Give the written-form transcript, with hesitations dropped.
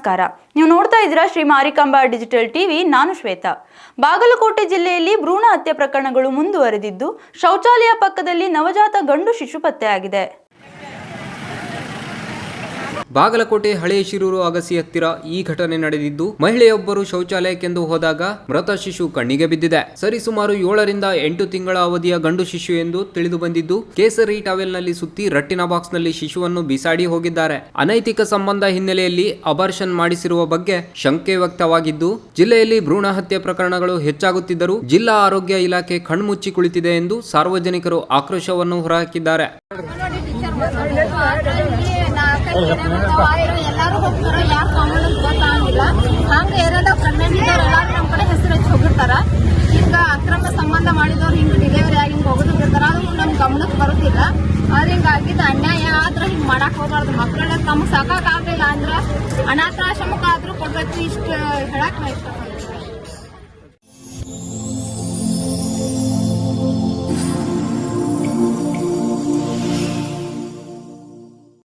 ನಮಸ್ಕಾರ. ನೀವು ನೋಡ್ತಾ ಇದ್ದೀರಾ ಶ್ರೀ ಮಾರಿಕಾಂಬಾ ಡಿಜಿಟಲ್ ಟಿವಿ. ನಾನು ಶ್ವೇತಾ. ಬಾಗಲಕೋಟೆ ಜಿಲ್ಲೆಯಲ್ಲಿ ಭ್ರೂಣ ಹತ್ಯೆ ಪ್ರಕರಣಗಳು ಮುಂದುವರೆದಿದ್ದು, ಶೌಚಾಲಯ ಪಕ್ಕದಲ್ಲಿ ನವಜಾತ ಗಂಡು ಶಿಶು ಪತ್ತೆಯಾಗಿದೆ. ಬಾಗಲಕೋಟೆ ಹಳೆ ಶಿರೂರು ಅಗಸಿ ಹತ್ತಿರ ಈ ಘಟನೆ ನಡೆದಿದ್ದು, ಮಹಿಳೆಯೊಬ್ಬರು ಶೌಚಾಲಯಕ್ಕೆಂದು ಹೋದಾಗ ಮೃತ ಶಿಶು ಕಣ್ಣಿಗೆ ಬಿದ್ದಿದೆ. ಸರಿಸುಮಾರು 7 ರಿಂದ 8 ತಿಂಗಳ ಅವಧಿಯ ಗಂಡು ಶಿಶು ಎಂದು ತಿಳಿದು ಬಂದಿದ್ದು, ಕೇಸರಿ ಟಾವೆಲ್ನಲ್ಲಿ ಸುತ್ತಿ ರಟ್ಟಿನ ಬಾಕ್ಸ್ನಲ್ಲಿ ಶಿಶುವನ್ನು ಬಿಸಾಡಿ ಹೋಗಿದ್ದಾರೆ. ಅನೈತಿಕ ಸಂಬಂಧ ಹಿನ್ನೆಲೆಯಲ್ಲಿ ಅಬಾರ್ಷನ್ ಮಾಡಿಸಿರುವ ಬಗ್ಗೆ ಶಂಕೆ ವ್ಯಕ್ತವಾಗಿದ್ದು, ಜಿಲ್ಲೆಯಲ್ಲಿ ಭ್ರೂಣ ಹತ್ಯೆ ಪ್ರಕರಣಗಳು ಹೆಚ್ಚಾಗುತ್ತಿದ್ದರೂ ಜಿಲ್ಲಾ ಆರೋಗ್ಯ ಇಲಾಖೆ ಕಣ್ಮುಚ್ಚಿ ಕುಳಿತಿದೆ ಎಂದು ಸಾರ್ವಜನಿಕರು ಆಕ್ರೋಶವನ್ನು ಹೊರಹಾಕಿದ್ದಾರೆ. ಎಲ್ಲಾರು ಹೋಗ್ತಾರ, ಯಾರು ಕಾಮನ್ ಗೊತ್ತಾಗಿಲ್ಲ. ಹಂಗ ಏರಿಯಾದಾಗ ಪ್ರೆಗ್ನೆಂಟ್ ಇದ್ದವ್ರು ಎಲ್ಲಾರು ನಮ್ಮ ಕಡೆ ಹೆಸರು ಹಚ್ಚಿ ಹೋಗಿರ್ತಾರ. ಈಗ ಅಕ್ರಮ ಸಂಬಂಧ ಮಾಡಿದವ್ರು ಹಿಂಗ್ ಡೆಲಿವರಿ ಆಗಿ ಹಿಂಗ್ ಹೋಗೋದು ಬಿಡ್ತಾರ. ಅದು ನಮ್ ಗಮನಕ್ಕೆ ಬರುತ್ತಿಲ್ಲ. ಆದ್ರೆ ಹಿಂಗಾಗಿದ್ದ ಅನ್ಯಾಯ ಆದ್ರೆ ಹಿಂಗ್ ಮಾಡಕ್ ಹೋಗ್ಬಾರ್ದು. ಮಕ್ಕಳನ್ನ ತಮ್ಮ ಸಾಕಾಗಲಿಲ್ಲ ಅಂದ್ರ ಅನಾಥಾಶ್ರಮಕ್ಕಾದ್ರೂ ಕೊಡ್ಬೇಕು. ಇಷ್ಟ ಹೇಳಕ್ ನಾ ಇಷ್ಟ.